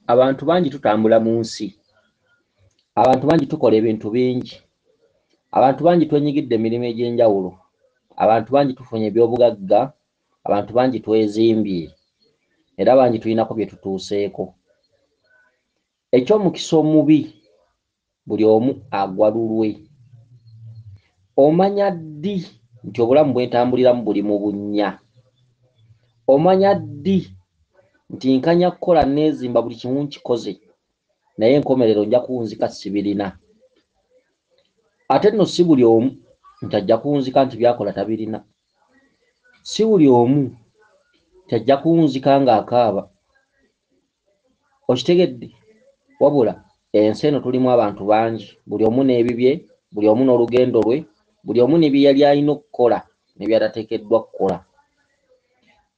Abantu bangi tutambula mu nsi. Abantu bangi tukola ebintu bingi. Abantu bangi twenyigidde emirimu egy'enjawulo. Abantu bangi tufunye ebyobugagga. Abantu bangi twezimbye. Era bangi tulinako bye tutuuseeko. Eky'omukisa omubi buli omu agwa lulwe. Omanya ddi nti obulamu bwentambuliramu buli mu bunnya? Omanya ddi nti nkanya kukola neezimba buli kimu nkikoze naye enkomerero nja kuwunzika sibirina? Ate nno si buli omu nti ajja kuwunzika nti byakola tabirina. Si buli omu nti ajja kuwunzika ng'akaaba. Okitegedde? Wabula ensi eno tulimu abantu bangi, buli omu n'ebibye, buli omu n'olugendo lwe, buli omu ne bye yali alina okukola ne byatateekeddwa kukola.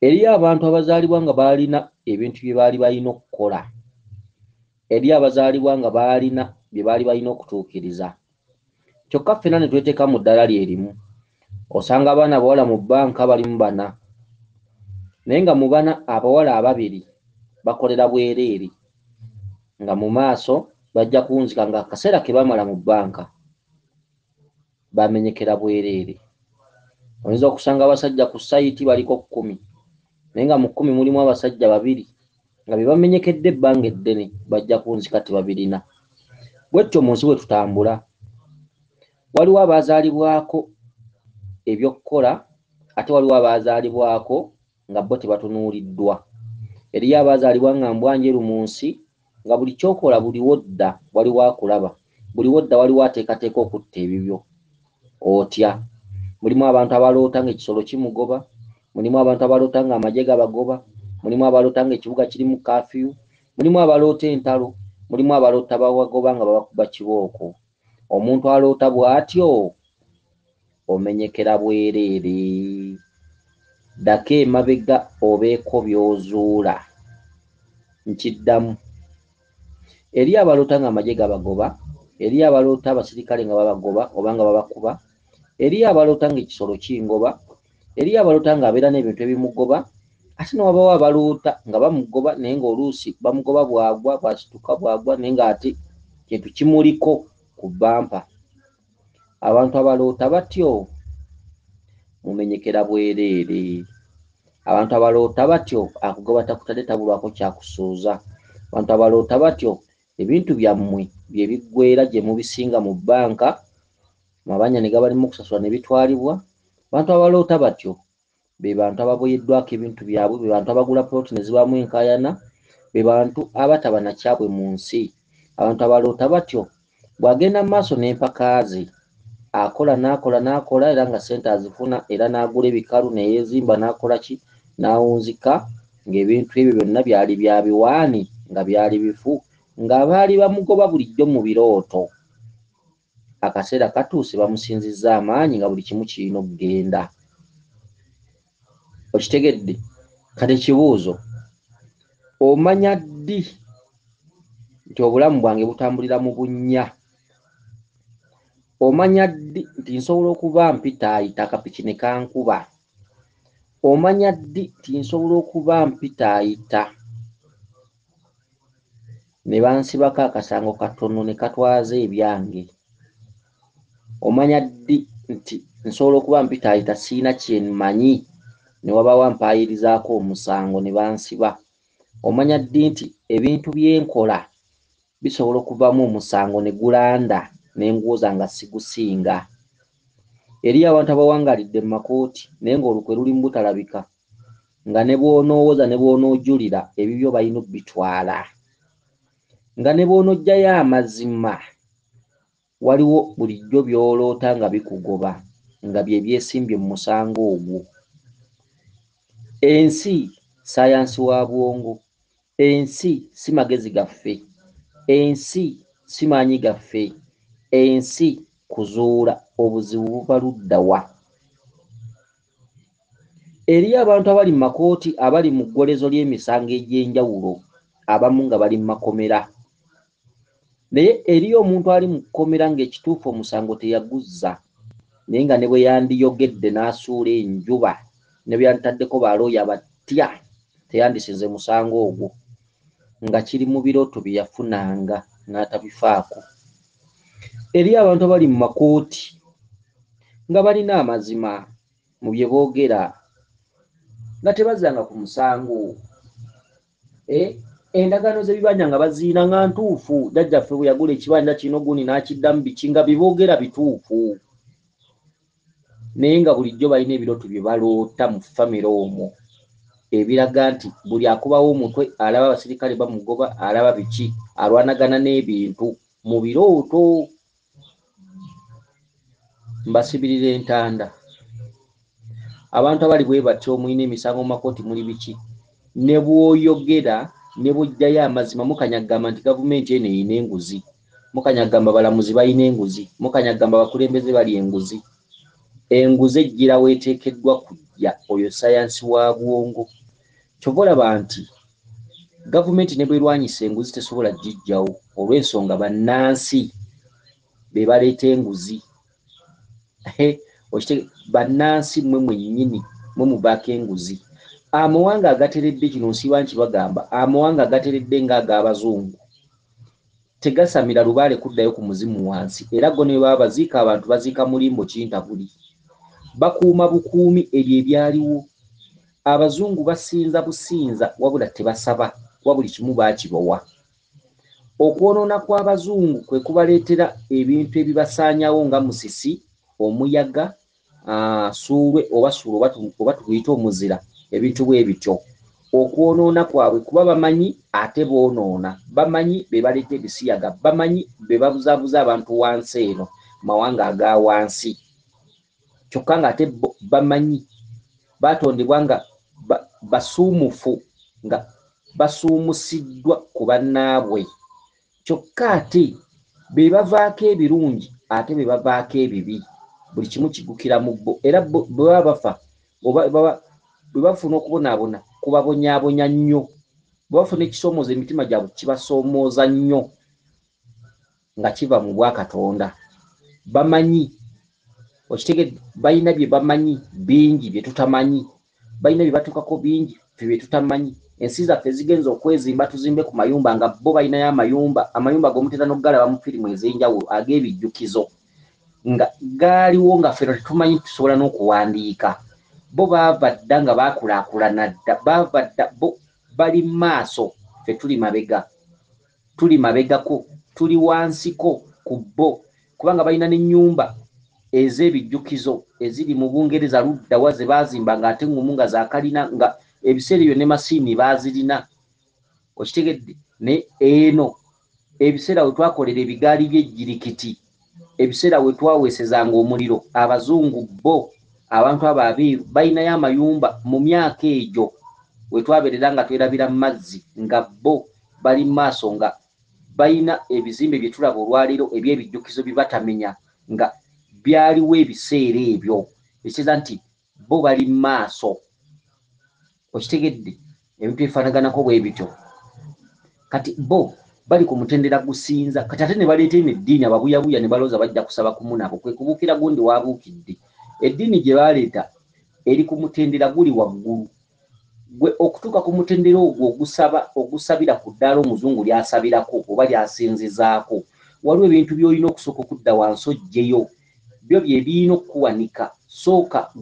Eriyo abantu abazaalibwa nga baalina ebintu bye baali balina okukola. Eriyo abazaalibwa nga baalina bye baali balina okutuukiriza. Kyokka ffenna ne tweteeka mu ddala lye limu. Osanga abaana abawala mu bbanka balimu 4, naye nga mu 4 abawala 2 bakolera bwereere, nga mu maaso bajja kuwunzika nga akaseera ke bamala mu bbanka bamenyekera bwereere. Oyinza okusanga abasajja ku sayiti baliko 10, naye nga mu 10 mulimu abasajja 2 nga bye bamenyekedde ebbanga eddene bajja kuwunzika tebabirina. Bwetyo mu nsi bwe tutambula. Waliwo abazaalibwako eby'okukola ate waliwo abazaalibwako nga bo tebatunuuliddwa. Eriyo abazaalibwa nga mbwanjeru mu nsi nga buli kyokola buliwo dda waliwo akulaba, buliwo dda waliwo ateekateeka okutta ebibyo. Otya. Mulimu abantu abaloota ng'ekisolo kimugoba, mulimu abantu abaloota ng'amagye gabagoba, mulimu abaloota ng'ekibuga kiri mu kaafiyu, mulimu abaloota entalo, mulimu abaloota babagoba nga babakuba kibooko. Omuntu aloota bw'atyo omenyekera bwereere. Ddako emabega obeeko by'ozuula. Nkiddamu. Eriyo abaloota ng'amagye gabagoba, eriyo abaloota abasirikale nga babagoba oba nga babakuba, eriyo abaloota ng'ekisolo kingoba, eriyo abaloota ng'abeera n'ebintu ebimugoba, ate n'wabawo abaloota nga bamugoba naye ng'oluusi bamugoba bw'agwa, bw'asituka bw'agwa naye ng'ate kintu kimuliko ku bbampa. Abantu abaloota batyo mumenyekera bwereere. Abantu abaloota batyo akugoba takutadde tabulwako kyakusuuza. Abantu abaloota batyo ebintu byammwe bye biggweera gye mubisinga mu bbanka, amabanja ne gabalimu okusasula ne bitwalibwa. Abantu abaloota batyo be bantu ababoyeddwako ebintu byabwe, be bantu abagula plooti ne zibaamu enkaayana, be bantu abataba na kyabwe mu nsi. Abantu abaloota batyo bw'agenda mu maaso n'empaka ze, akola n'akola era nga ssente azifuna era n'agula ebikalu ne yeezimba n'akola ki, n'awunzika ng'ebintu ebyo byonna byali bya biwaani, nga byali bifu, ng'abaali bamugoba bulijjo mu birooto. Akaseera katuuse bamusinzizza amaanyi nga buli kimu kirina okugenda. Okitegedde? Kati ekibuuzo, omanya ddi nti obulamu bwange butambulira mu bunnya? Omanya ddi nti nsobola okuba mpitaayita akapiki ne kankuba? Omanya ddi nti nsobola okuba mpitaayita ne bansibako akasango katono ne katwaza ebyange? Omanya ddi nti nsobola okuba mpitaayita siina kye mmanyi ne wabaawo ampaayirizaako omusango ne bansiba? Omanya ddi nti ebintu bye nkola bisobola okuvamu omusango ne gulanda ne nguwoza nga sigusinga? Eriyo abantu abawangalidde mu makooti naye ng'olukwe lulimu butalabika, nga ne bw'onoowoza ne bw'onoojulira ebibyo balina obbitwala, nga ne bw'onoggyayo amazima waliwo bulijjo by'oloota nga bikugoba nga bye byesimbye mu musango ogwo. Ensi saayansi wa bwongo, ensi si magezi gaffe, ensi si maanyi gaffe, ensi kuzuula obuzibu buva ludda wa. Eriyo abantu abali mu makooti abali mu ggolezo ly'emisango egy'enjawulo, abamu nga bali mu makomera, naye eriyo omuntu ali mu kkomera ng'ekituufu omusango teyaguzza, naye nga ne bwe yandiyogedde n'asuula enjuba ne bwe yanditaddeko balooya batya teyandisinze musango ogwo. nga kiri mu birooto bye yafunanga n'atabifaako. Eri abantu abali mu makooti nga balina amazima mu bye boogera nga tebazzanga ku musango. Endagaano ze bibanja nga baziina nga ntuufu. Jjajjaffe bwe yagula ekibanja kino gundi n'akiddamu biki nga bye boogera bituufu. Naye nga bulijjo balina ebirooto bye baloota mu famire omwo ebiraga nti buli akubawo omutwe alaba abasirikale bamugoba, alaba biki, alwanagana n'ebintu mu birooto. Mbasibirira entanda abantu abali bwe batyo mulina emisango mu makooti muli biki, ne bw'oyogera ne bw'ojjayo amazima mukanyagamba nti gavumenti eno erina enguzi, mukanyagamba balamuzi balina enguzi, mukanyagamba abakulembeze bali enguzi. Enguzi ejjira weeteekeddwa kujja, oyo sayansi wa bwongo. Kyova olaba nti gavumenti ne bwerwanyisa enguzi tesobola gijjawo olw'ensonga bannansi be baleeta enguzi. Bannansi mmwe mwennyini mwe mubaako enguzi. Amawanga agateredde kino nsiba nkibagamba, amawanga agateredde ng'ag'abazungu tegasamira lubaale kuddayo ku muzimu wansi, era go ne baba baziika abantu baziika mulimbo kintabuli. Bakuuma bukuumi ebyo ebyaliwo. Abazungu basinza businza wabula tebasaba, wabuli kimu baakibowa. Okwonoona kw'abazungu kwe kubaleetera ebintu ebibasaanyawo nga musisi, omuyaga, suulwe oba suulwe oba tuguyite omuzira, ebintu bwe bityo. Okwonoona kwabwe kuba bamanyi ate boonoona, bamanyi be baleeta ebisiyaga, bamanyi be babuzaabuza abantu wansi eno, mawanga aga wansi. Kyokka nga ate bamanyi baatondebwa nga basuumufu, nga basuumusiddwa ku bannaabwe. Kyokka ate be bavaako ebirungi ate be bavaako ebibi. Buli kimu kigukira mu bo, era bwe baba bafa bwe bafuna okubonaabona kubabonyaabonya nnyo. Bwe bafuna ekisoomooza emitima gyabwe kibasoomooza nnyo nga kiva mu Bwakatonda. Bamanyi, okitegedde, balina bye bamanyi bingi bye tutamanyi, balina bye batuukako bingi bye tutamanyi. Ensi zaffe zigenza okwezimba tuzimbe ku mayumba nga bo balinayo amayumba g'omutera n'ogalaba mu firimu ez'enjawulo ag'ebijjukizo nga gaaliwo nga ffe tetumanyi tusobola n'okuwandiika. Bo baava dda nga baakulaakulana dda, baava dda, bo bali mu maaso, ffe tuli mabega, tuli mabegako, tuli wansiko ku bo, kubanga balina n'ennyumba ez'ebijjukizo eziri mu Bungereza ludda wa ze baazimba nga ate ngumu nga zaakalina, nga ebiseera ebyo ne masiini baazirina. Okitegedde, ne eno ebiseera we twakolera ebigaali by'ejjirikiti, ebiseera we twaweesezanga omuliro, abazungu bo abantu abo abeeru balinayo amayumba mu myaka egyo we twabeerera nga twerabira mu mazzi, nga bo bali mu maaso nga balina ebizimbe bye tulaba olwaleero eby'ebijjukizo bye batamenya nga byaliwo ebiseera ebyo. Ekitegeeza nti bo bali mu maaso. Okitegedde, ebintu ebifaanaganako bwe bityo. Kati bo bali ku mutendera gusinza, kati ate ne baleeta eddiini ababuyabuya ne balowooza bajja kusaba kumu nabo, kwe kubuukira gundi waabuukidde. Eddiini gye baaleeta eri ku mutendera guli waggulu. Gwe okutuuka ku mutendera ogwo ogusabira ku ddaala omuzungu ly'asabirako oba lyasinzizaako, waliwo ebintu by'olina okusooka okudda wansi oggyeyo. Byo bye birina okukuwanika.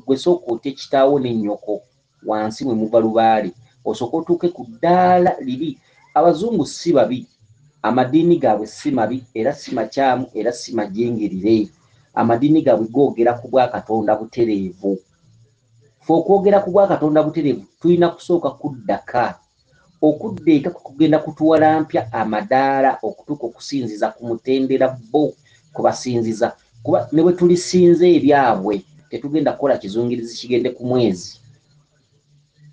Gwe sooka otte kitaawo ne nnyoko wansi mwe muva lubaale, osooka otuuke ku ddaala liri. Abazungu si babi, amadiini gaabwe si mabi, era si makyamu, era si majengerere. Amadiini gaabwe googera ku Bwakatonda butereevu. Fe okwogera ku Bwakatonda butereevu tulina kusooka kuddaka. Okudda eka kugenda kutuwalampya amadaala okutuuka okusinziza ku mutendera bo kubasinziza. Kuba ne bwe tulisinza ebyabwe tetugenda kukola kizungirizi kigende ku mwezi.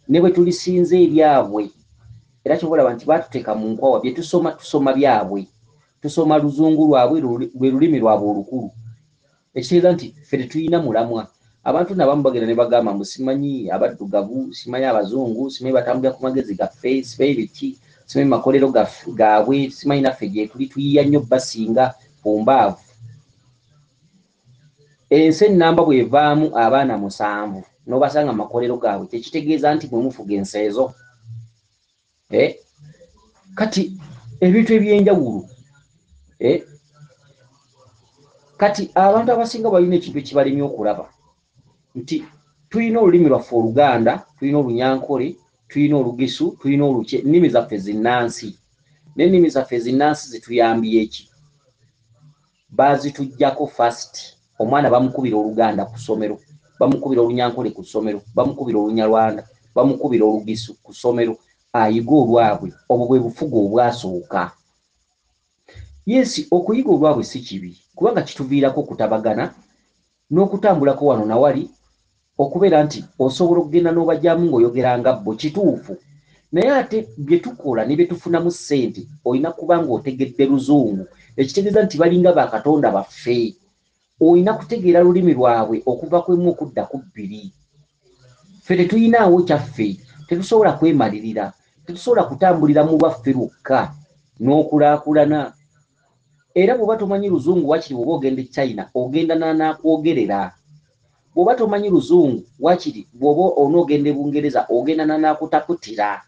Ne bwe tulisinza ebyabwe, era kyobalaba nti baatuteeka mu nkwawa bye tusoma byabwe. Tusoma luzungu lwabwe, lwe lulimi lwabwe olukulu. Ekitegeeza nti ffe tetulina mulamwa. Abantu nabamu bagenda ne bagamba mbu simanyi abaddugavu, simanyi abazungu, simanyi batambulira ku magezi gaffe, simanyi biki, simanyi makolero gaabwe, simanyi naffe gye tuli tuyiya nnyo basinga ku mbaavu. Ensi ennamba bw'evaamu abaana 7 n'obasanga makolero gaabwe tekitegeeza nti mwe mufuga ensi ezo. kati ebintu ebyenjawulo kati abantu abasinga balina ekintu ekibalemye okulaba nti tulina olulimi lwaffe Oluganda, tulina Olunyankole, tulina Olugisu, tulina Olukye, ennimi zaffe zinnansi. N'ennimi zaffe zinnansi zituyambye eki? Baazituggyako first. Omwana bamukubira Oluganda ku ssomero, bamukubira Olunyankole ku ssomero, bamukubira Olunyarwanda, bamukubira Olugisu ku ssomero, ayiga olwabwe. Obwo bwe bufuga obwasooka. Yes, okuyiga olwabwe si kibi kubanga kituviirako okutabagana n'okutambulako wano na wali, okubeera nti osobola okugenda n'obajjamu ng'oyogeranga bo kituufu, naye ate bye tukola ne bye tufunamu ssente olina kuba ng'otegedde Luzungu, ekitegeeza nti balinga bakatonda baffe. Olina kutegeera lulimi lwabwe okuva ku emu okudda ku bbiri. Ffe tetuyinaawo kyaffe, tetusobola kwemalirira, tetusobola kutambulira mu lwaffe lwokka n'okulaakulana. Era bw'oba tomanyi Luzungu wakiri bw'oba ogenda e China ogenda n'anakwogerera. Bw'oba tomanyi Luzungu wakiri bw'oba onoogenda e Bungereza ogenda n'anakutakutira.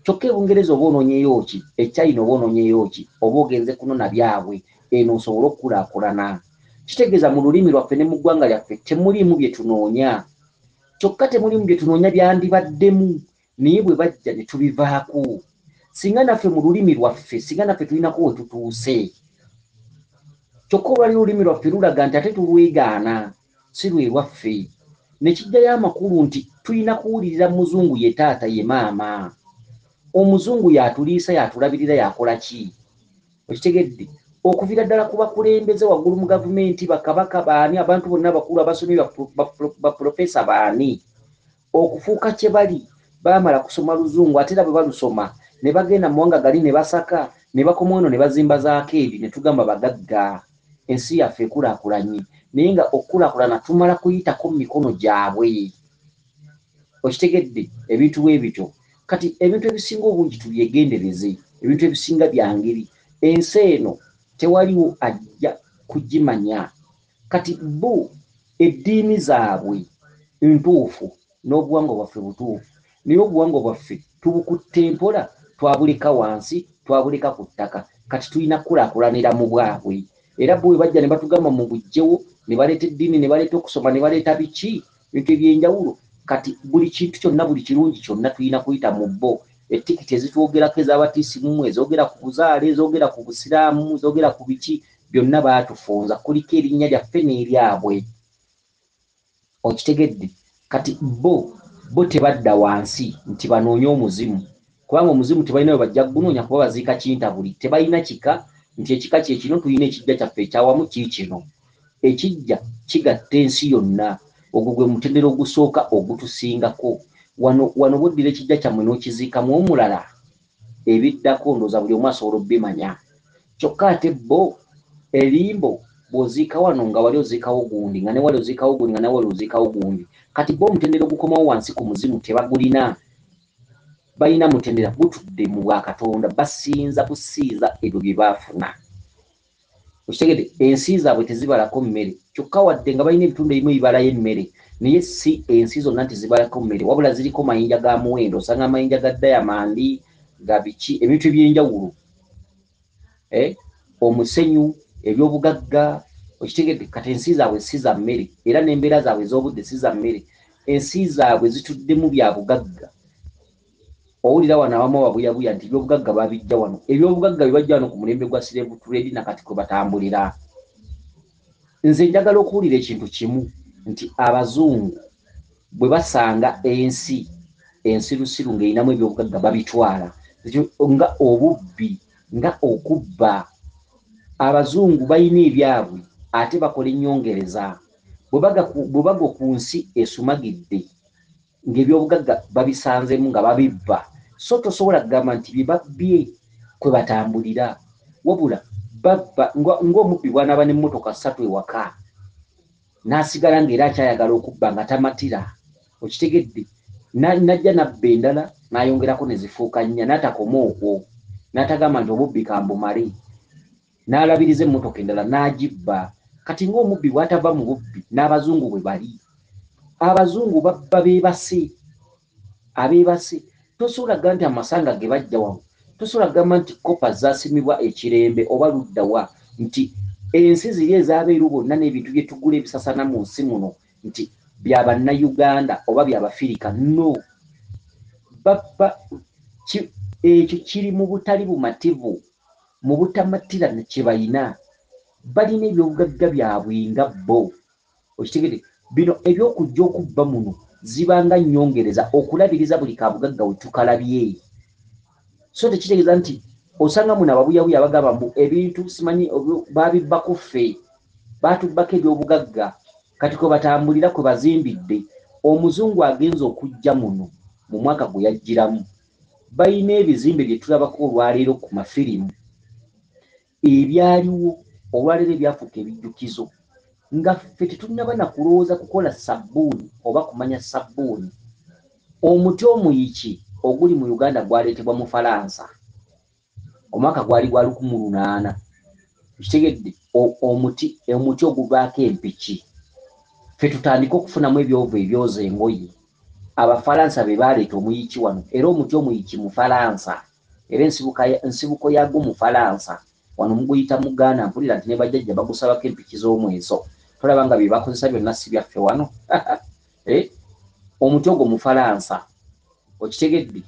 Kyokka e Bungereza oba onoonyeyo ki, e China oba onoonyeyo ki, oba ogenze kunona byabwe, eno osobola okukulaakulana. Kitegeeza mu lulimi lwaffe ne mu ggwanga lyaffe temuliimu bye tunoonya. Kyokka temuliimu bye tunoonya byandibaddemu, naye bwe bajja ne tubivaako. Singa naffe mu lulimi lwaffe, singa naffe tulinako we tutuuse. Kyokka olwali olulimi lwaffe lulaga nti ate tulwegaana, si lwe lwaffe. Ne kijjayo amakulu nti tulina kuwulirira Muzungu ye taata ye maama. Omuzungu yatuliisa, yatulabirira, yakola ki? Okitegedde? Okuviira ddala ku bakulembeze waggulu mu gavumenti, bakabaka baani, abantu bonna abakulu abasomyi, bapulofeesa baani, okufuuka kye bali baamala kusoma Luzungu, ate era bwe balusoma ne bagenda mu mawanga gali ne basaka, ne bakoma eno ne bazimba zaakeedi, ne tugamba bagagga. Ensi yaffe ekulaakulanye, naye nga okukulaakulana tumala kuyitako mu mikono gyabwe. Okitegedde? Ebintu bwe bityo. Kati ebintu ebisinga obungi tubyegendereze, ebintu ebisinga bya ngeri. Ensi eno tewaliwo ajja kugimanya. Kati bo eddiini zaabwe ntuufu n'obuwangwa bwaffe butuufu, naye obuwangwa bwaffe tubukutte mpola, twabuleka wansi, twabuleka ku ttaka. Kati tulina kukulaakulanira mu bwabwe. Era bwe bajja ne batugamba mu bujjewo, ne baleeta eddiini, ne baleeta okusoma, ne baleeta biki, ebintu ebyenjawulo. Kati buli kintu kyonna, buli kirungi kyonna tulina kuyita mu bo. Ettikiti ezitwogerako ez'abatiisimu, ezoogera ku buzaale, ezoogera ku busiraamu, ezoogera ku biki, byonna baatufunza. Kuliko erinnya lyaffe n'eryabwe. Okitegedde? Kati bo tebadda wansi nti banoonye omuzimu, kubanga omuzimu tebalina we bajja gunoonya kuba baziika kintabuli. Tebalina kika nti ekika kye kino, tulina ekijja kyaffe ekyawamu kiikino. Ekijja kigatta ensi yonna. Ogwo gwe mutendera ogusooka ogutusingako. Wano boddira ekijja kyammwe n'okiziikamu omulala, ebiddako ndooza buli omu asobola obbimanya. Kyokka ate bo erimbo bw'oziika wano nga wali oziikawo gundi, nga ne wali oziikawo gundi, nga ne wali oziikawo gundi. Kati bo omutendera ogukomawo wansi ku muzimu tebagulina. Balina mutendera gutudde mu bwakatonda, basinza busiiza ebyo bye baafuna. Okitegedde? Ensi zaabwe tezibalako mmere, kyokka wadde nga balina ebitundu ebimu ebibalayo emmere, naye si ensi zonna nti zibalako mmere, wabula ziriko mayinja ga muwendo. Osanga amayinja ga dayamandi, ga biki, ebintu ebyenjawulo, omusenyu, ebyobugagga. Okitegedde? Kati ensi zaabwe si za mmere, era n'embeera zaabwe ez'obudde si za mmere. Ensi zaabwe zituddemu bya bugagga. Owulira wano abamu babuyabuya nti ebyobugagga babijja wano. Ebyobugagga bibajja wano ku mulembe gwa Slave Trade nakati kwe batambulira. Nze njagala okuwulira ekintu kimu, nti abazungu bwe basanga ensi ensirusiru ng'erinamu ebyobugagga babitwala nga obubbi, nga okubba. Abazungu balina ebyabwe ate bakola ennyongereza. Bwe bagwa ku nsi esumagidde ng'ebyobugagga babisanzemu nga babibba, so tosobola kugamba nti bye babbye kwe batambulira, wabula babba ng'omubbi bw'anaaba n'emmotoka 3 ewaka n'asigala ng'era akyayagala okubba nga tamatira. Okitegedde? Najja nabba endala n'ayongerako ne zifuuka 4, n'atakoma okwo, n'atagamba nti obubbi kambumale, n'alabiriza emmotoka endala n'agibba. Kati ng'omubbi bw'atava mu bubbi n'abazungu bwe bali. Abazungu babba beebase, abeebase. Tosobola kugaa nti amasanga ge bajja wano tosobola kugamba nti kopa zasimibwa ekirembe oba luddawa nti ensi ziri ez'abeeru bonna n'ebintu bye tugula ebisasana mu nsi muno nti byabannayuganda oba byabafirika no ekyo kiri mu butali bumativu mu butamatira kye balina balina ebyobugagga byabwe nga bo okitegere bino ebyokujja okubba muno zibanga nnyongereza okulabiriza buli kabugagga we tukalabye so tekitegeeza nti osanga muno ababuyabuya bagamba mbu ebintu simanyi babibbako ffe batubbako ebyobugagga kati kwe batambulira kwe bazimbidde omuzungu agenza okujja muno mu mwaka gwe yajjiramu balina ebizimbe bye tulabako olwaleero ku mafirimu ebyaliwo olwaleero ebyafuuka ebijjukizo nga ffe tetunnaba na kulowooza kukola sabbuuni oba kumanya sabbuuni omuti omuyiki oguli mu Uganda gwaleetebwa mu Falansa omwaka gwali gwa 1800 kitegedde omuti oguvaako empiki ffe tutandika okufunamu ebyovu ebyoza engoye abafalansa be baleeta omuyiki wano era omuti omuyiki mu Falansa era ensibuko yagwo mu Falansa wano muguyita Muganda mpulira nti ne bajjajja bagusabako empiki z'omweso tolaba nga bye bakozesa byonna si byaffe wano omuti ogwo mu Falansa okitegedde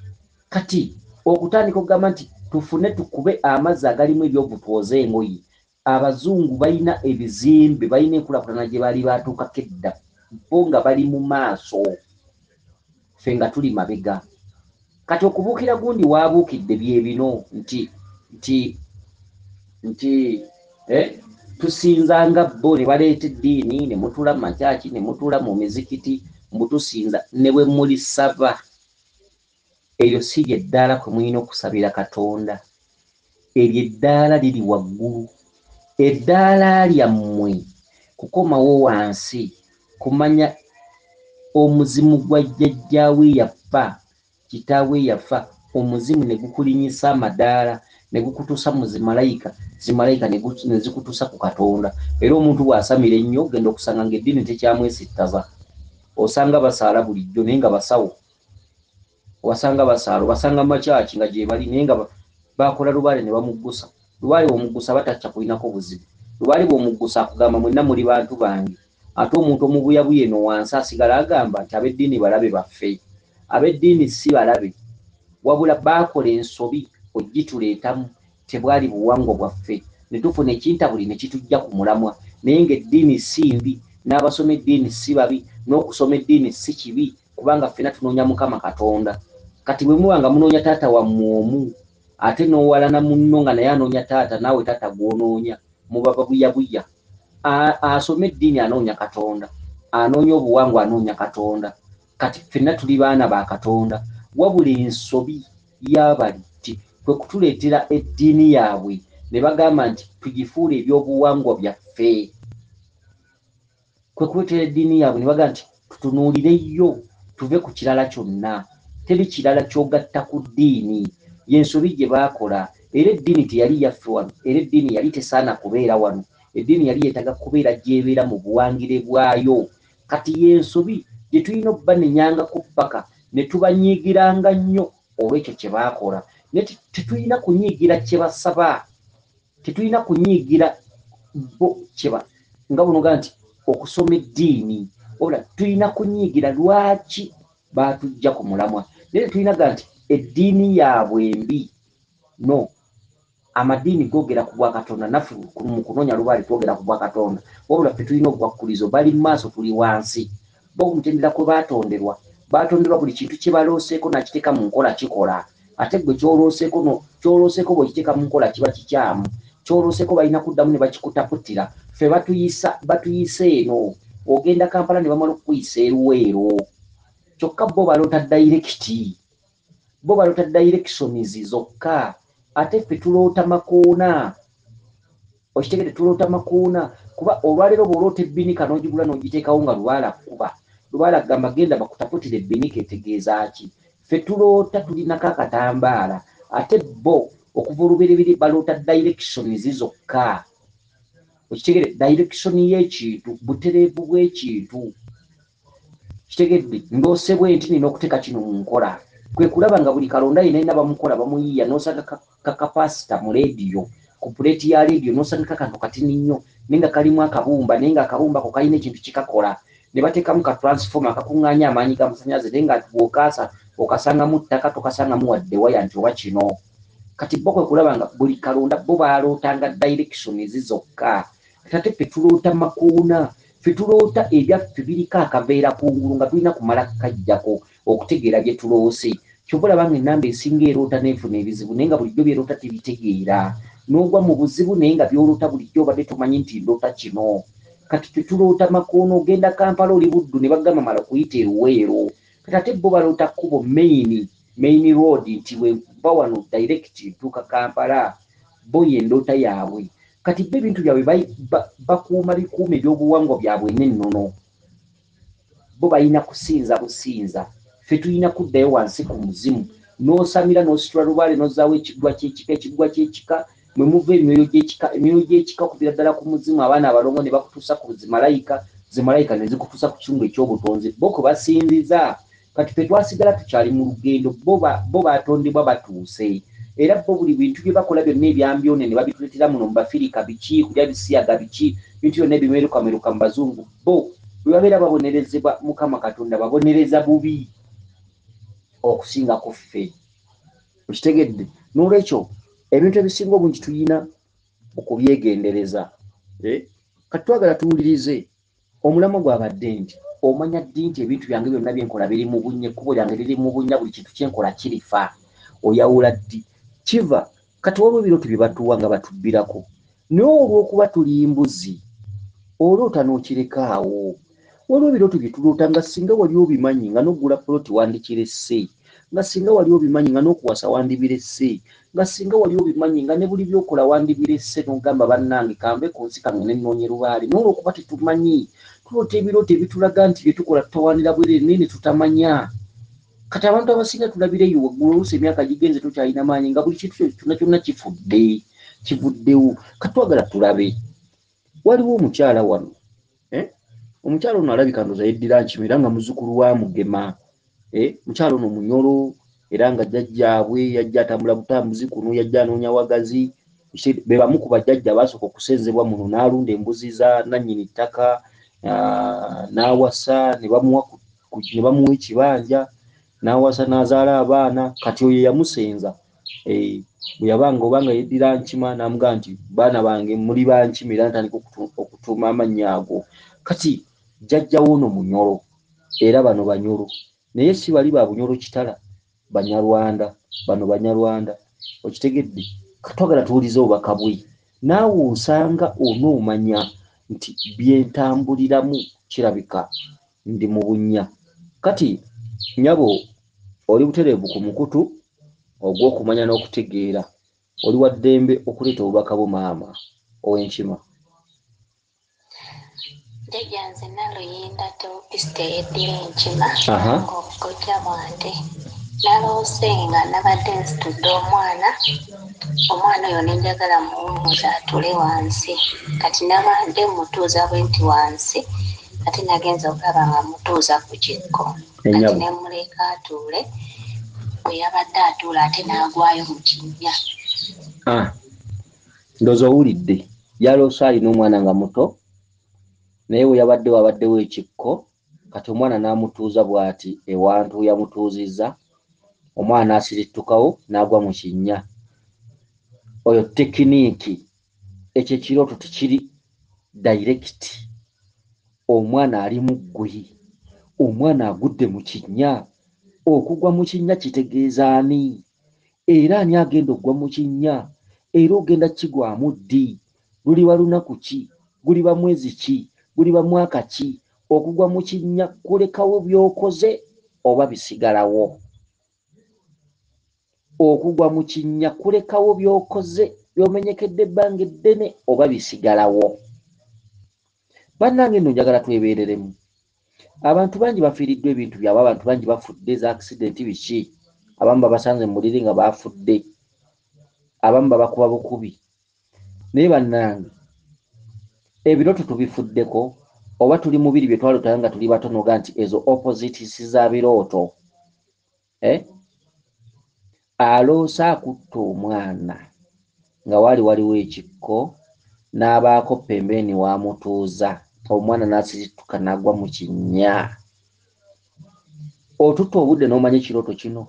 kati okutandika okugamba nti tufune tukube amazzi agalimu ebyovu twoze engoye abazungu balina ebizimbe balina enkulaakulana gye baali batuukako edda bo nga bali mu maaso ffe nga tuli mabega kati okubuukira gundi waabuukidde bye bino nti tusinzanga bo ne baleeta eddiini ne mutuula mu makyaki ne mutuula mu mizikiti mbutusinza ne bwe muli saba eryo si lyeddaala kwe mulina okusabira Katonda eryo eddaala liri waggulu eddaala lyammwe kukomawo wansi kumanya omuzimu gwa jjajjaawe yafa kitaawe yafa omuzimu ne gukulinyisa amadaala ne gukutuusa mu zimalayika ne zikutuusa ku Katonda era omuntu bw'asamira ennyo ogenda okusanga ng'eddiini tekyamwesittaza osanga basaala bulijjo naye nga basawo wasanga basaala basanga makyaki nga gye bali naye nga bakola lubaale ne bamuggusa lubaale bw'omuggusa batacca kulinako buzibu lubaale bw'omuggusa akugamba mwenna muli bantu bange ate omuntu omubuyabuya eno wansi asigala agamba nti ab'eddiini balabe baffe ab'eddiini si balabe wabula baakola ensobi ogituleetamu tebwali buwangwa bwaffe ne tufuna ekintabuli ne kitujja ku mulamwa naye ng'eddiini si mbi n'abasoma eddiini si babi n'okusoma eddiini si kibi kubanga ffena tunoonya Mukama Katonda kati bwe muba nga munoonya taata wammwe omu ate n'owalana munno nga naye anoonya taata naawe taata gw'onoonya muba babuyabuya asoma eddiini anoonya Katonda anoonya obuwangwa anoonya Katonda kati ffenna tuli baana ba Katonda wabula ensobi y'abali nti kwe kutuleetera eddiini yaabwe ne bagamba nti tugifuule ebyobuwangwa byaffe kwe kuleetera eddiini yaabwe ne bagamba nti tutunuulireyo tuve ku kirala kyonna teri kirala ky'ogatta ku ddiini y'ensobi gye baakola era eddiini teyali yaffe wano era eddiini yali tesaana kubeera wano eddiini yali yeetaga kubeera gy'ebeera mu buwangire bwayo kati y'ensobi gye tulina obba nenyangako ppaka ne tubanyiigiranga nnyo olw'ekyo kye baakola naye tetulina kunyiigira kye basaba tetulina kunyiigira bo kyeba nga buno gaa nti okusoma eddiini wabula tulina kunyiigira lwaki baatujja ku mulamwa naye tulina gaa nti eddiini yaabwe mbi no amadiini googera ku bwa Katonda naffe mu kunoonya lubaale twogera ku bwa Katonda wabula ffe tulina obwakkulizo bali mu maaso tuli wansi bo mutendera kwe baatonderwa buli kintu kye balooseeko nakiteeka mu nkola kikola ate gwe kyolooseeko bw'okiteeka mu nkola kiba kikyamu kyolooseeko balina kuddamu ne bakikutaputira ffe batuyisa eno ogenda Kampala ne bamala okukuyisa eruweero kyokka bo baloota dayirekiti bo baloota dayirekisonizi zokka ate ffe tuloota makoona okitegede tuloota makoona kuba olwaleero bw'oloota ebbinika n'ogigula n'ogiteekawo nga lubaala kuba lubaala gamba genda bakutaputira ebbinika etegeeza ki ffe tuloota tulinako akatambaala ate bo okuva olubereberye baloota dayirekisonizi zokka okitegede dayirekisoni y'ekintu butereevu bw'ekintu kitegedde ndoose bwe nti nina okuteeka kino mu nkola kwe kulaba nga buli kalonda yina bamukola bamuyiya nosanga kapasita mu radio ku plate ya radio nosanga kantu katini nnyo nenga kalimu akabumba nenga akabumba ko kalina ekintu kikakola ne batekamu ka transformer akakunganya amaanyi ga masannyalaze nenga bw'okaasa okasanga mu ttaka tokasanga mu wadde waya nti oba kino kati bo kwe kulaba nga buli kalonda bo balootanga direction ezizokka ate ffe tuloota makuuna ffe tuloota ebyaffe biriko akaveera kungulu nga tulina kumala kajjako okutegeera bye tuloose kyova olaba nga ennamba esinga eroota neefuna ebizibu naye nga bulijjo byeroota tebitegeera n'ogwa mu buzibu naye nga byoloota bulijjo obadde tumanyi nti ndoota kino kati ffe tuloota makuuna ogenda Kampala oli Buddu ne bagamba mala kuyita Eruweero kati ate bo baloota kkubo main road nti bwe wano direct tuuka Kampala bo yendoota yaabwe kati bo ebintu byabwe bakuuma bikuuma ebyobuwangwa byabwe n'ennono bo balina kusinza businza ffe tulina kuddayo wansi ku muzimu n'osamira n'ositula lubaale n'ozzaawo ekigwa ky'ekika mwe muva emyoyo gy'ekika okubira ddala ku muzimu abaana abalongo ne bakutuusa ku zimalayika ne zikutuusa ku kitundu ekyobutonzi bo kwe basinziza kati ffe twasigala tukyali mu lugendo bo batondebwa batuuse era bo buli bintu bye bakola byonna ebyambyone ne babituletera muno mu bafirika biki kulya bisiyaga biki bintu byonna ebimerukameruka mu bazungu bo bwe babeera babonerezebwa Mukama Katonda babonereza bubi okusinga ku ffe okitegedde n'olwekyo ebintu ebisinga obungi tulina okubyegendereza kati twagala tuwulirize omulamo gwabadde nti omanya ddi nti ebintu byange byonna byenkola biri mu bunnya ekkubo lyange liri mu bunnya buli kintu kyenkola kirifa oyawula ddi kiva kati waliwo ebirooto bye batuwa nga batubbirako naye olw'okuba tuli mbuzi oloota n'okireka awo waliwo ebirooto bye tuloota nga singa wali obimanyi nga n'oggula poloti wandikiresse nga singa wali obimanyi nga n'okuwasa wandibiresse nga singa wali obimanyi nga ne buli byokola wandibiresse n'ogamba bannange kanve ku nsi kange nennoonye lubaale naye olw'okuba tetumanyi tuloota ebirooto ebitulaga nti bye tukola tutawaanira bwereere naye ne tutamanya kati abantu abasinga tulabireyo waggulu oluusi emyaka gigenze tukyalina maanyi nga buli kintu kyonna kyonna kivuddewo katwagala tulabe waliwo omukyala wano omukyala ono alabika ndoza yeddira nkimera nga muzzukulu wa Mugema mukyala ono munyolo era nga jjajjaabwe yajja atambula butambuzi kuno yajja anoonya wagazi be bamu ku bajjajja basooka okusenzebwa muno n'alunda embuzi za nannyini ttaka n'awasa ne bamuwa ekibanja n'awasa n'azaala abaana kati oyo yamusenza bwe yabanga obanga yeddira nkima n'amugamba nti baana bange muli bankima era ntandika okutuuma amannya ago kati jjajja woono munyolo era bano banyolo naye si bali ba bunyolo kitala banyarwanda bano banyarwanda okitegedde katwagala tuwulize obubaka bwe naawe osanga onoomanya nti byentambuliramu kirabika ndi mu bunnya kati nyabo oli butereevu ku mukutu ogw'okumanya n'okutegeera oli wa ddembe okuleeta obubaka bwo maama ow'enkima Jjajja nze Naluyinda teopisite yeddira enkima ng'obugojja bwange naloose nga nabadde nsitudde omwana oyo ne njagala muwummuza atule wansi kati nabadde mutuuza bwe nti wansi ate nagenza okulaba nga mutuuza ku kikko kati ne muleka atuule bwe yabadde atuula ate n'agwayo mu kinnya ndoozi owulidde yaloose alina omwana nga muto naye we wabaddewo ekikko kati omwana n'amutuuza bw'ati ewantu yamutuuzizza omwana asirittukawo n'agwa mu kinnya oyo tekiniiki ekyo ekirooto tekiri direct omwana ali mu ggwi omwana agudde mu kinnya okugwa mu kinnya kitegeeza ani era ani agenda oggwa mu kinnya era ogenda kigwamu ddi luliba lunaku ki guliba mwezi ki guliba mwaka ki okugwa mu kinnya kulekawo by'okoze oba bisigalawo okugwa mu kinnya kulekawo by'okoze by'omenyekedde ebbanga eddene oba bisigalawo bannange nno njagala twebeereremu abantu bangi bafiiriddwa ebintu byabwe abantu bangi bafudde za accident biki abamu babasanze mu muliri nga bafudde abamu babakuba bukubi naye bannange ebirooto tubifuddeko oba tuli mubiri bye twalootanga nga tuli batonoga nti ezo opposites za birooto aloosa akutta omwana nga waliwo ekikko n'abaako pembeni wamutuuza omwana n'asirituka n'agwa mu kinnya. Otutta obudde n'omanya ekirooto kino,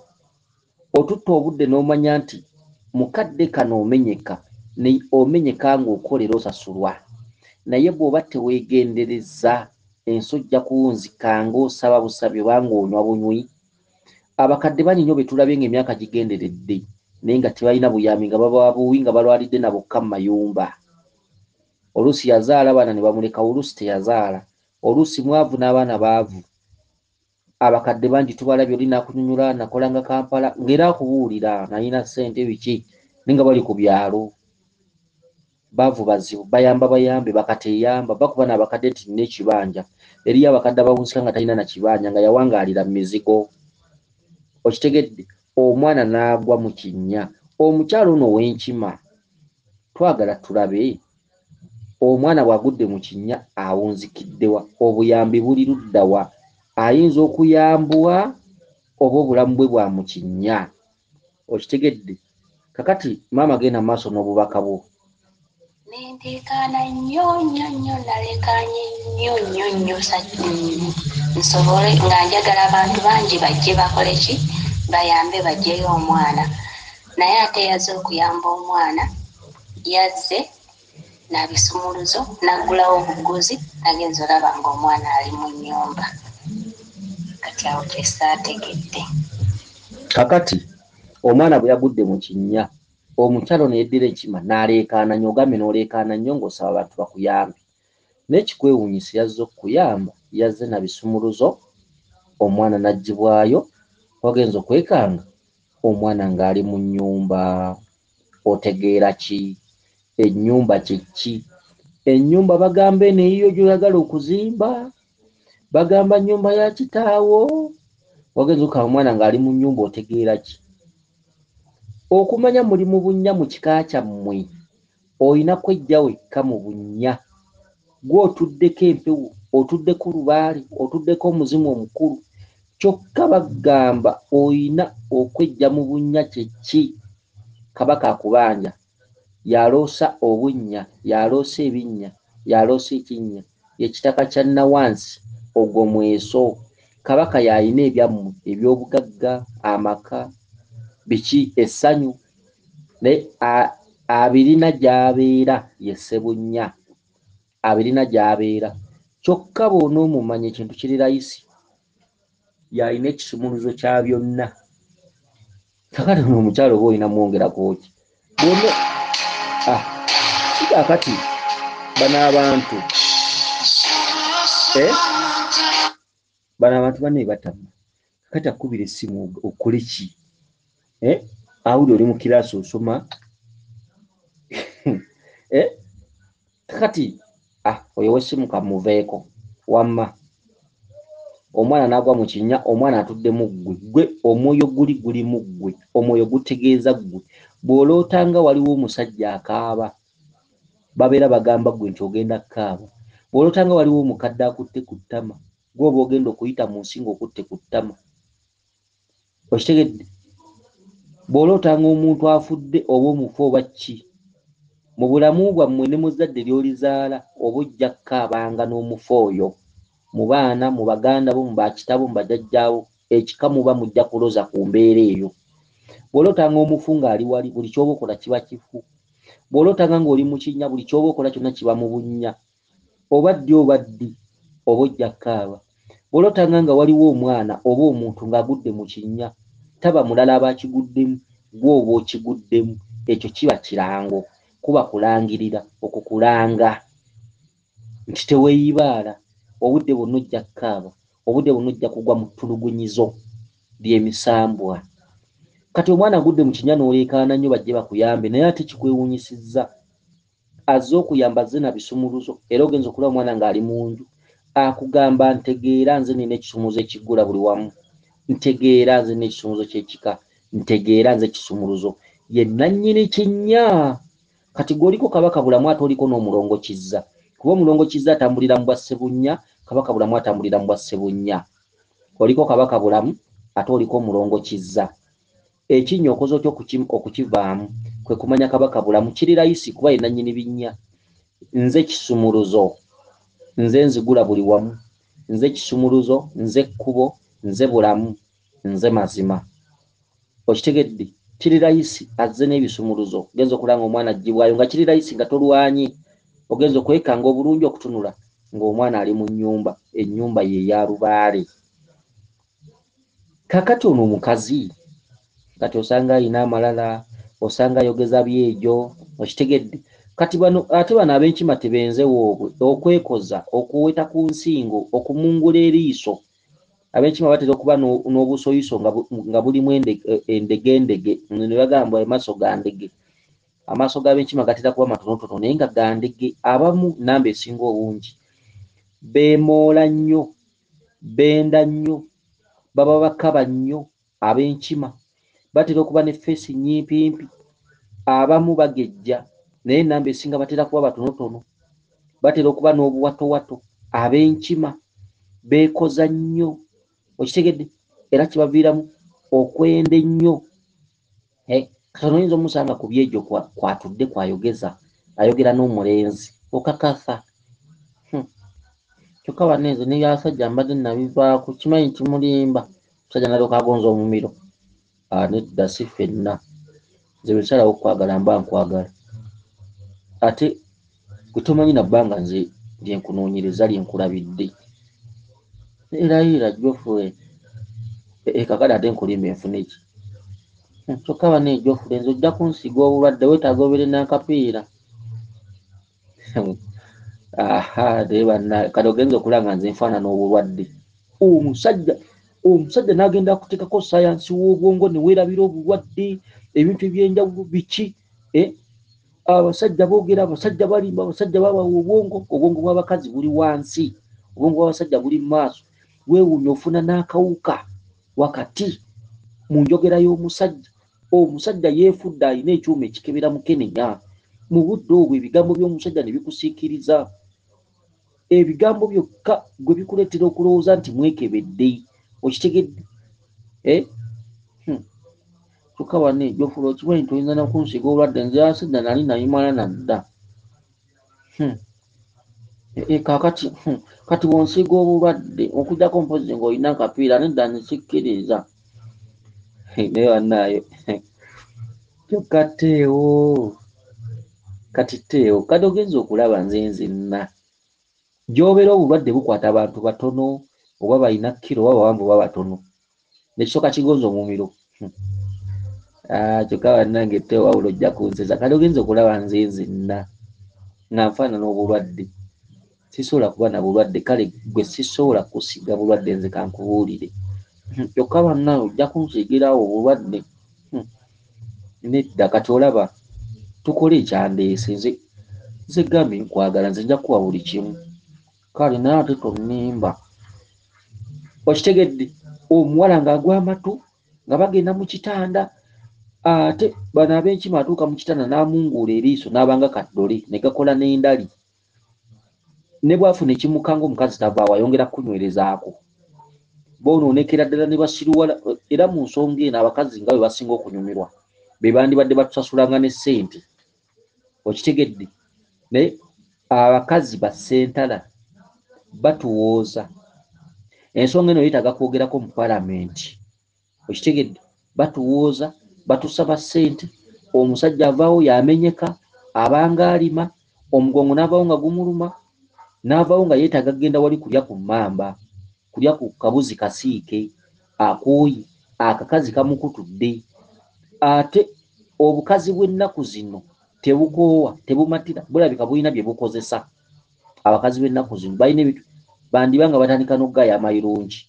otutta obudde n'omanya nti mukadde kano omenyeka ng'okolera osasulwa, naye bw'oba teweegendereza ensojja kuwunzika ng'osaba busabi oba ng'onywa bunywi. Abakadde banyinyo be tulabye ng'emyaka gigenderedde naye nga tebalina buyambi, nga baba buwi, nga balwalidde na bokka mu mayumba. Oluusi yazaala abaana ne bamuleka, oluusi teyazaala, oluusi mwavu n'abaana baavu. Abakadde bangi tubalabye, oli nakunyunyula nakolanga Kampala ng'era akubuulira nalina ssente biki naye nga bali ku byalo. Baavu bazibu, bayambe bakateyamba, bakuba n'abakadde nti nina ekibanja. Eriyo abakadde abawunsika nga talina na kibanja nga yawangaalira mu mizigo. Okitegedde? Omwana n'agwa mu kinnya. Omukyalo ono ow'enkima twagala tulabe omwana bw'agudde mu kinnya awunzikiddewa, obuyambi buli luddawa, ayinza okuyambwa oba obulamu bwe bwa mu kinnya. Okitegedde? Kakati maama genda maaso n'obubaka bwo. Nenteekaana nnyo nalekaanye nnyo nsobole nga njagala abantu bangi bajje bakole ki, bayambe bajjeyo omwana. Naye ate yazze okuyamba omwana, yazze n'abisumuluzo n'aggulawo obuguzi, nagenza olaba ng'omwana ali mu nnyumba. Kati awo kyesaategedde. Kakati omwana bwe yagudde mu kinnya, omukyalo ne yeddira enkima n'aleekaana nnyo, ogambe n'oleekaana nnyo ng'osaba abantu bakuyambe. N'ekikwewuunyisa yazze okuyamba, yazze na bisumuluzo, omwana n'aggyibwayo, wagenza okwekanga omwana ng'ali mu nnyumba. Otegeera ki? Ennyumba kye ki? Ennyumba bagamba eno eyiyo gy'oyagala okuzimba, bagamba nnyumba ya kitaawo. Wagenza okukanga omwana ng'ali mu nnyumba, otegeera ki? Okumanya muli mu bunnya mu kika kyammwe, olina kwejja wekka mu bunnya. Gwe otuddeko empewo, otuddeko lubaale, otuddeko omuzimu omukulu, kyokka bagamba olina okwejja mu bunnya kye ki? Kabaka akubanja, yaloosa obunnya, yaloosa ebinnya, yaloosa ekinnya, ekitaka kya Nawansi, ogwo mweso. Kabaka yalina ebyammwe eby'obugagga, amaka, biki, essanyu, naye abirina gy'abeera ye Ssebunnya, abirina gy'abeera. Kyokka bw'onoomumanya ekintu kiri layisi, yalina ekisumuluzo kya byonna. Kakati ono omukyalo oba olina mwongerako ki? Kakati bano abantu banne batama. Kakati akubira essimu okole ki? Awuli oli mu kiraasi osoma. Kakati oyo w'essimu kamuveeko wamma. Omwana n'agwa mu kinnya, omwana atudde mu ggwe, omwoyo guli mu ggwe, omwoyo gutegeeza ggwe. Bw'olootanga waliwo omusajja akaaba, babeera bagamba ggwe nti ogenda kukaaba. Bw'olootanga waliwo omukadde akutte ku ttama, gwe oba ogenda okuyita mu nsi ng'okutte ku ttama. Okitegedde? Bw'olootanga omuntu afudde oba omufu oba ki, mu bulamu bwammwe ne mu zzadde ly'olizaala oba ojja kukaabanga n'omufu oyo. Mu baana, mu baganda bo, mu bakitabo, mu bajjajjaabo, ekika muba mujja kuloza ku mbeera eyo. Bw'olootanga omufu ng'ali wali, buli ky'oba okola kiba kifu. Bw'olootanga ng'oli mu kinnya, buli ky'oba okola kyonna kiba mu bunnya. Oba ddi oba ddi oba ojja kukaaba. Bw'olootanga nga waliwo omwana oba omuntu ng'agudde mu kinnya, taba mulala aba akiguddemu, gwe oba okiguddemu, ekyo kiba kirango, kuba kulangirira, okukulanga nti teweeyibaala. Obudde bwonna ojja kukaaba, obudde bwonna ojja kugwa mu ttulugunyizo ly'emisambwa. Kati omwana agudde mu kinnya n'oleekaana nnyo bajje bakuyambe, naye ate kikwewuunyisizza. Azze okuyamba, azze na bisumuluzo, era ogenza okulaba omwana ng'ali mu nju, akugamba ntegeera nze nina ekisumuluzo ekiggula buli wamu, ntegeera nze nina ekisumuluzo ky'ekika, ntegeera nze ekisumuluzo. Ye nannyini kinnya. Kati gw'oliko Kabaka bulamu ate oliko n'omulongo Kizza. Kuba omulongo Kizza atambulira mu bwa Ssebunnya, Kabaka bulamu atambulira mu bwa Ssebunnya. Oliko Kabaka bulamu ate oliko omulongo Kizza. ekinyookozo okukivaamu kwe kumanya kabaka bulamu. Kiri layisi kuba ye nannyini binnya. Nze kisumuluzo, nze nzigula buli wamu, nze kisumuluzo, nze kkubo, nze bulamu, nze mazima. Okitegedde? Kiri layisi azze n'ebisumuluzo. Ogenza okulanga omwana aggyibwayo nga kiri layisi nga tolwanye. Ogenza okwekanga obulungi okutunula ng'omwana ali mu nnyumba, ennyumba ye ya lubaale. Kakati ono omukazi kati osanga ayina amalala, osanga ayogeza byejo. Okitegedde? Kati bano ate bano ab'enkima tebenze woobwe okwekoza, okuweta ku nsingo, okumungula eriiso. Ab'enkima batera okuba n'obusoyiso nga bulimu endege ne bagamba amaaso ga ndege. Amaaso g'ab'enkima gatera kuba matonotono naye nga ga ndege. Abamu namba esinga obungi beemoola nnyo, benda nnyo, baba bakaba nnyo. Ab'enkima batera okuba ne feesi nyimpimpi. Abamu bagejja naye namba esinga batera kuba batonotono. Batera okuba n'obuwatowato. Ab'enkima beekoza nnyo. Okitegedde? Era kibaviiramu okwenda ennyo. Katono oyinza omusanga ku byejo kwatudde kwayogeza, ayogera n'omulenzi okakasa. Kyokka banneezo n'ebyabasajja mbadde nabivaako, kimanyi kimulimba. Omusajja n'alyoka agonza omumiro. Nedda si ffenna. Nze bwe nsalawo okwagala mba nkwagala. Ate gwe tomanyi nabbanga nze lyenkunoonyereza lyenkulabidde. Era Jofule kakale ate nkulimba enfune ki? Kyokka banne Jofule nze ojja kunsiga obulwadde weetaaga obeere n'akapiira. Naye banna kati ogenza okulanga nze nfaanana obulwadde. Omusajja n'agenda kuteekako sayansi w'obwongo ne weerabira obulwadde, ebintu eby'enjawulo biki. Abasajja boogera, abasajja balimba, abasajja babawa obwongo. Obwongo bw'abakazi buli wansi, obwongo bw'abasajja buli mu maaso. Weewuunya ofuna n'akawuka wakati mu njogera y'omusajja. Omusajja yeefudde alina ekyuma ekikebera mukenenya. Mu budde obwo ebigambo by'omusajja ne bikusiikiriza. Ebigambo byokka gwe bikuleetera okulowooza nti mwekebedde. Okitegedde? Kyokka banne Jofule okimanyi nti oyinza n'okunsiga obulwadde. Nze abasajja nali nabimala nadda. Kati bw'onsiiga obulwadde okuggyako mpozi ng'olina akapiira nedda nsikkiriza. Naye bannaayo kyokka Teewo, kati Teewo kati ogenza okulaba nzenna gy'obeera obulwadde bukwata abantu batono oba balina kkiro oba bawanvu oba batono nekisooka kigonza omumiro. Kyokka bannange Teewo wabula ojja kunsesa. Kati ogenza okulaba nzenna nga nfaanana obulwadde. Sisobola kuba na bulwadde, kale gwe sisobola kusiga bulwadde nze kankubuulire. Kyokka bannaawe ojja kunsigirawo obulwadde. Nedda kati olaba tukole ekyandeese. Nze gambye nkwagala, nze nja kuwa buli kimu. Kale naye ate tonnimba. Okitegedde? Omuwala ng'agwa amatu nga bagenda mu kitanda, ate bano ab'enkima atuuka mu kitanda n'amunguula eriiso n'abanga kaddole ne gakola n'endali. Ne bw'afuna ekimukanga omukazi tavaawo ayongera kunywerezaako. Boonoonekera ddala ne basiruwala. Era mu nsonga eno abakazi nga bwe basinga okunyumirwa be bandibadde batusasulanga ne ssente. Okitegedde? Naye abakazi bassentala batuwooza. Ensonga eno yeetaaga kwogerako mu Paalamenti. Okitegedde? Batuwooza, batusaba ssente, omusajja avaawo yamenyeka, abanga alima, omugongo n'avaawo nga gumuluma, n'avaawo nga yeetaaga kugenda wali kulya ku mmamba, kulya ku kabuzi kasiike, akooyi, akakazi kamukutudde. Ate obukazi bw'ennaku zino tebukoowa, tebumatira, bulabika bulina bye bukozesa. Abakazi b'ennaku zino balina ebintu bandiba nga batandika n'okugaaya amayirungi.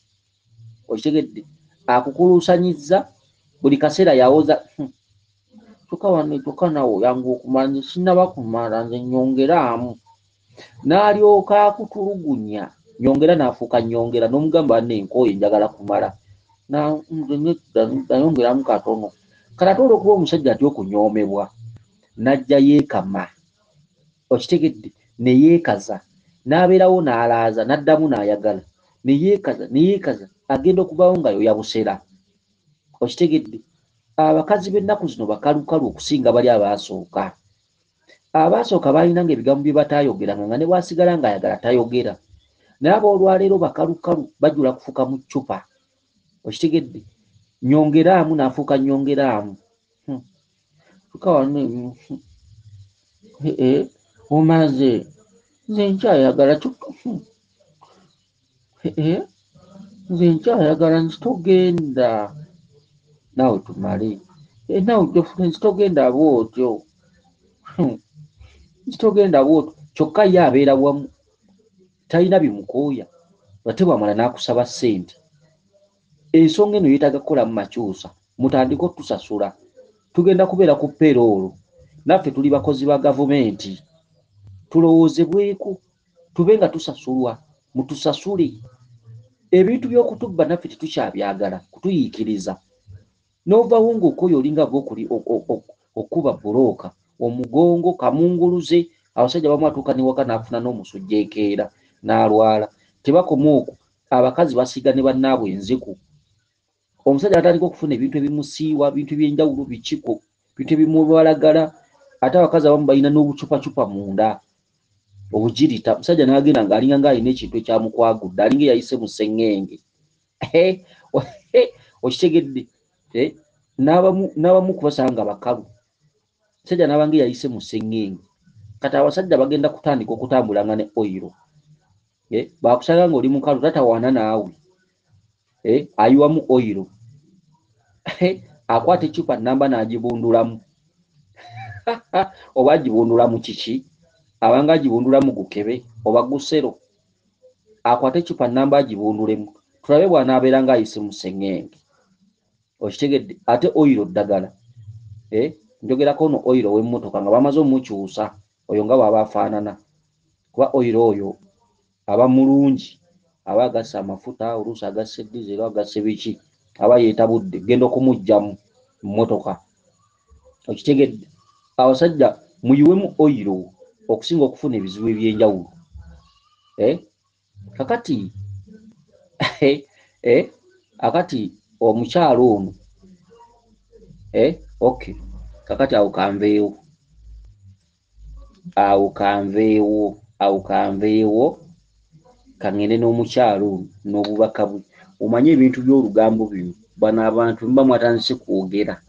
Okitegedde? Akukuluusanyizza buli kaseera yawoza. Kyokka nawe yangu okumala, nze sinnaba kumala, nze nnyongeramu. N'alyoka akutulugunya, nyongera n'afuuka nyongera n'omugamba n'enkooye njagala kumala. Nayongeramu katono. Kati ate olw'okuba omusajja atya okunyoomebwa n'ajja yeekama. Okitegedde? Ne yeekaza. N'abeerawo n'alaaza, n'addamu n'ayagala. Ne yeekaza, agenda okubaawo nga yoya busera. Okitegedde? abakazi b'ennaku zino bakalukalu okusinga bali abaasooka. Abaasooka baalinanga ebigambo bye bataayogeranga nga ne bwasigala ng'ayagala tayogera. Naye ab'olwaleero bakalukalu bajula kufuuka mu ccupa. Okitegedde? Nyongeraamu n'afuuka nyongeraamu. Omaze nze nkyayagala nze nkyayagala nzi togenda. Naawe tumale. Naawe nzi togenda bw'otyo. Nzi togenda bw'otyo. Kyokka ye abeera wamu. Talina bimukooya. Ate bw'amala n'akusaba ssente. Ensonga eno yeetaaga kukolamu makyusa. Mutandike otusasula. Tugenda kubeera ku payroll. Naffe tuli bakozi ba gavumenti. Tulowoozebweku. Tube nga tusasulwa. Mutusasule. Ebintu by'okutubba naffe tetukyabyagala kutuyiikiriza. N'ovawo ng'okooyo olinga bw'okuli okuba bulooka, omugongo, kamunguluze, abasajja bamu atuuka n'ewaka n'afuna n'omusujja ekeera n'alwala. Tebakoma okwo, abakazi basiga ne bannaabwe enziku. Omusajja atandika okufuna ebintu ebimusiiwa, bintu by'enjawulo, bikiko, bintu ebimubalagala. Ate abakazi abamu balina n'obucupacupa munda, obugirita. Omusajja n'agenda ng'alinga ng'alina ekintu ekyamukwagudde, alinga eyayise mu sseŋŋenge. Okitegedde? N'abamu kubasanga bakalu. Omusajja n'abanga eyayise mu sseŋŋenge. Kati abasajja bagenda kutandika okutambulanga ne oyiro. Baakusanga ng'oli mukalu tatawaana naawe. Ayiwamu oyiro. Akwata eccupa nnamba n'agibundulamu. Oba agibundulamu kiki? Abanga agibundulamu gukebe oba gusero. Akwata eccupa nnamba agibundulemu. Tulabe bw'anaabeera ng'ayise mu sseŋŋenge. Okitegedde? Ate oyiro ddagala. Njogerako ono oyiro w'emmotoka nga bamaze omukyusa. Oyo nga bw'aba afaanana. Kuba oyiro oyo aba mulungi. Aba agasse amafuta, oluusi agasse dizero, agasse biki. Aba yeetabudde. Genda okumuggyamu mu mmotoka. Okitegedde? Abasajja muyiwemu oyiro okusinga okufuna ebizibu eby'enjawulo. Kakati omukyalo ono okay. Kakati awo kanveewo kangende n'omukyalo ono n'obubaka bwe. Omanye ebintu by'olugambo bino bano abantu mba mwatandise kwogera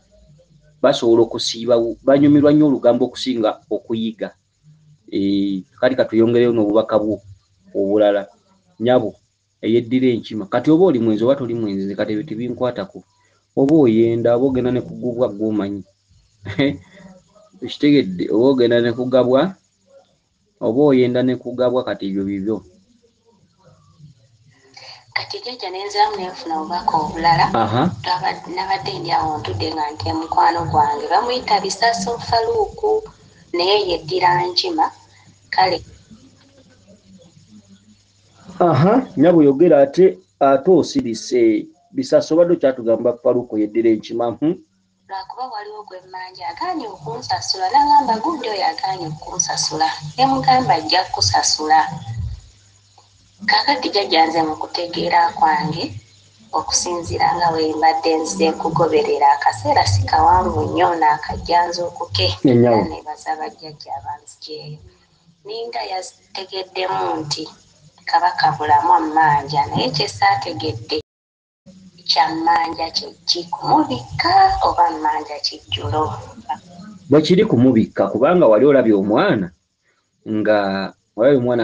basobola okusiibawo. Banyumirwa nnyo olugambo okusinga okuyiga. Kati katuyongereyo n'obubaka bwo obulala. Nyabo eyeddira enkima. Kati oba oli mwenzi oba toli mwenzi kati ebyo tebinkwatako. Oba oyenda oba ogenda ne kugubwa gw'omanyi. Ekitegedde? Oba ogenda ne kugabwa oba oyenda ne kugabwa kati ebyo bibyo. Kati jjajja n'enzaamu n'enfuna obubaka obulala. Nabadde ndi awo ntudde nga nti mukwano gwange bamuyita Bisaso Faluuku naye yeddira nkima. Kale Nyabo yogera ate osirise. Bisaso badde kyatugamba Faluuku yeddira enkima. Lwakuba waliwo gwemmanja agaanye okunsasula n'agamba gundi oyo agaanye okunsasula. Ne mugamba ajja kusasula. Kaakati jjajja nze mu kutegeera kwange okusinziira nga bwe mbadde nzize kugoberera akaseera si kawanvu nnyo n'akajjanzuukuke. Neebaza bajjajja abanziggyeyo. Ninga yategeddemu nti Kabaka bulamu mmanja naye kye saategedde kya mmanja ki kumubikka oba mmanja kijjulo. Bwekiri kumubikka kubanga wali olabye omwana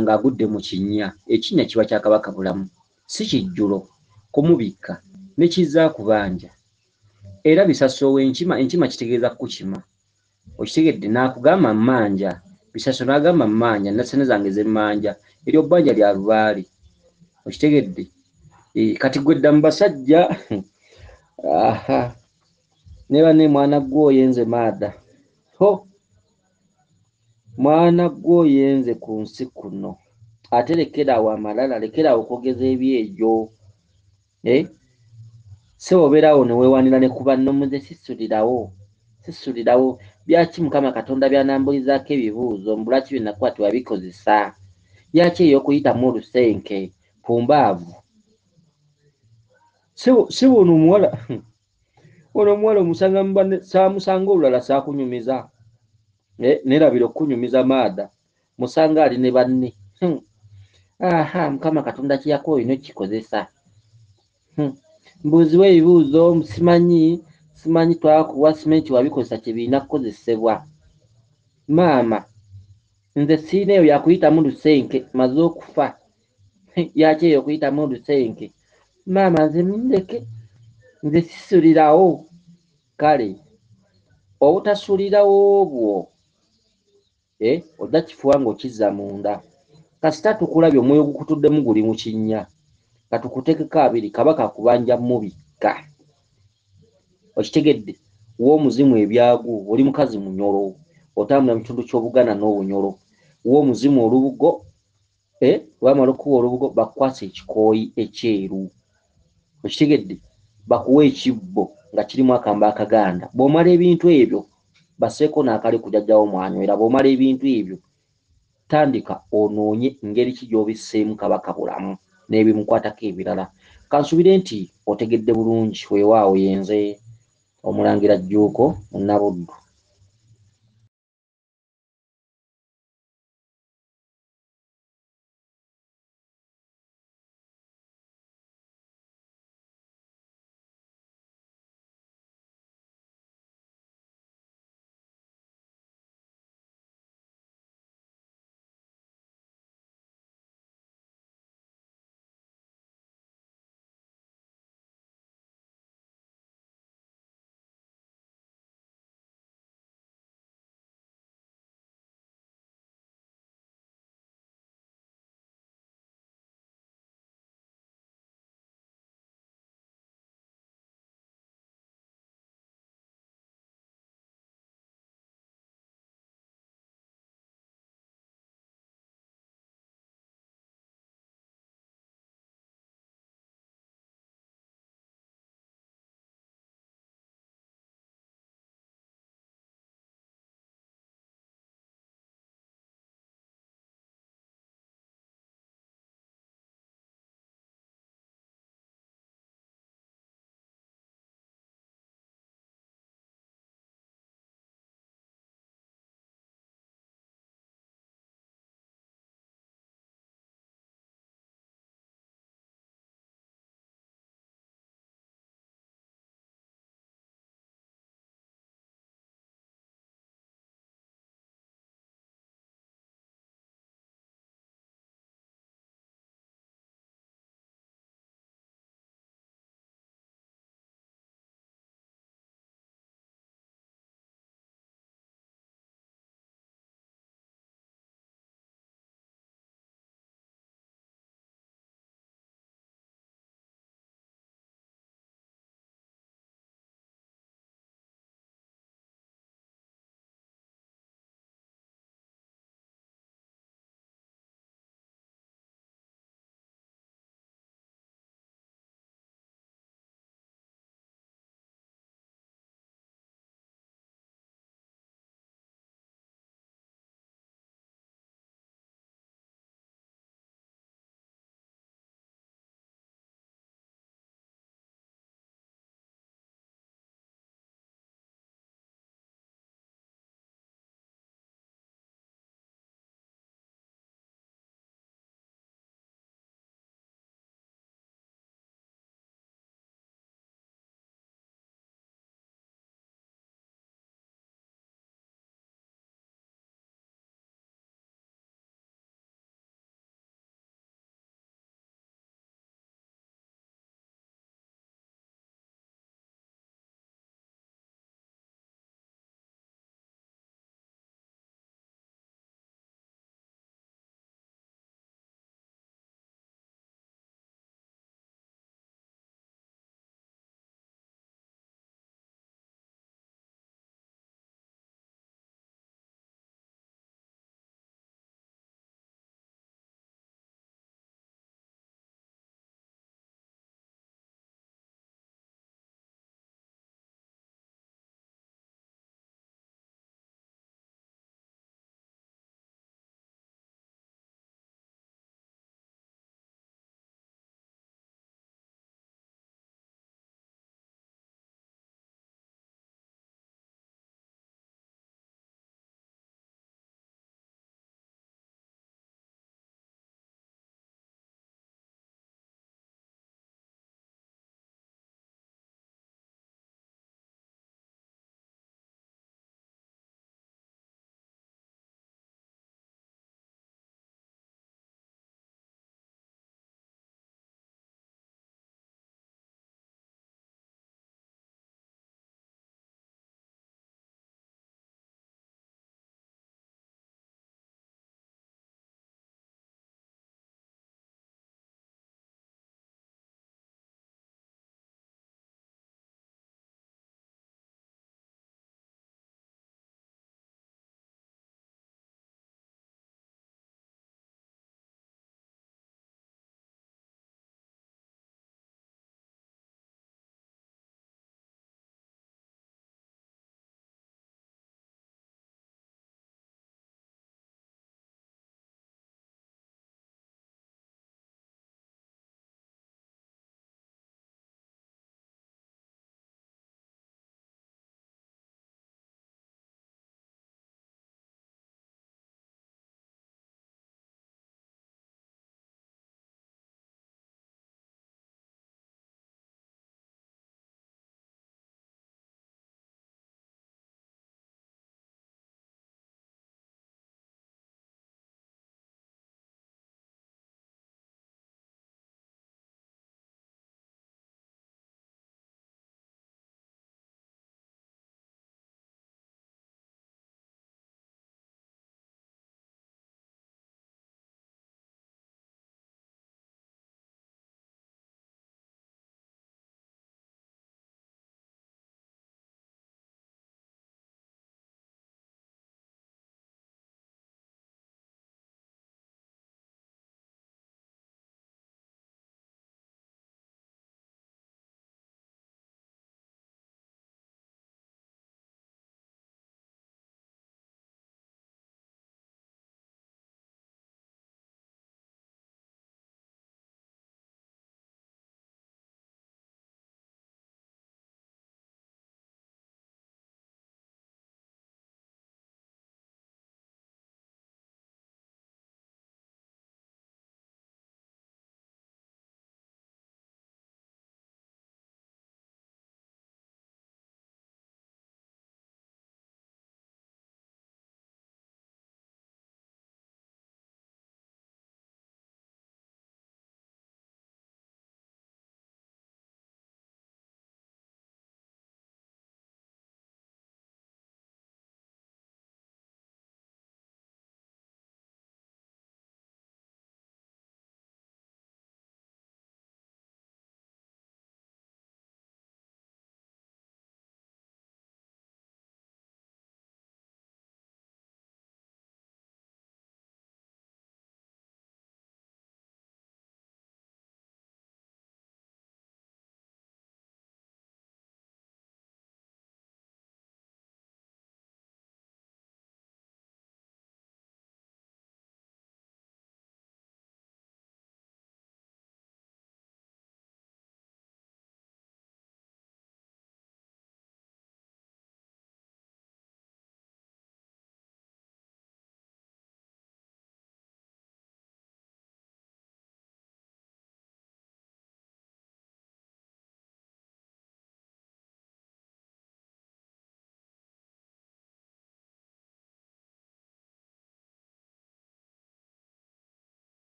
ng'agudde mu kinnya. Ekinnya kiba kya Kabaka bulamu si kijjulo. Kumubikka ne kizza kubanja. Era Bisaso w'enkima, enkima kitegeeza kukima. Okitegedde? N'akugamba mmanja. Bisaso n'agamba mmanja, nassene zange z'emmanja. Eryo bbanja lya lubaale. Okitegedde? Kati gwe dda mu basajja. Ne banne mwana gw'oyenze maada. Mwana gw'oyenze ku nsi kuno. Ate lekeraawo amalala, lekeraawo okwogeza ebyejo. Se obeerawo ne weewanira ne ku banno muze sisulirawo. Byaki Mukama Katonda byanambulizaako ebibuuzo mbulaki bye nakuba tewabikozesa? Byaki ey'okuyitamu olusenke pumbaavu? Si buno omuwala ono omuwala omusanga saamusanga olulala saakunyumiza nerabira okunyumiza maada musanga ali ne banne aha mukama katonda kiyakola ino kikozesa mbuuziwa ebibuuzo simanyi twakuwa simanyi tiwabikozesa kyebiina kukozesebwa maama nze siina eyo yakuyitamu lusenke maze okufa yaki eyo okuyitamu lusenke maama nze mundeke nze sisulirawo kale obutasulirawo obwo odda kifuba ng'okizza munda kasita tukulabye omwoyo gukutuddemu guli mu kinnya katukutekeko abiri kabaka kubanja mubikka okitegedde w'omuzimu ebyagu oli mukazi munyolo otambula mu kitundu ky'Obuganda n'Obunyolo w'omuzimu olubugo wamala okuwa olubugo bakukwasa ekikooyi ekyeru okitegedde bakuwa ekibbo nga kirimu akambe akaganda bw'omala ebintu ebyo baseeko n'akali kujajjawo mwanywera bw'omala ebintu ebyo tandika onoonye engeri ki gy'obisseemu kabaka bulamu n'ebimukwatako ebirala kansubire nti otegedde bulungi weewaawo yenze Omulangira Jjuuko Nabuddu.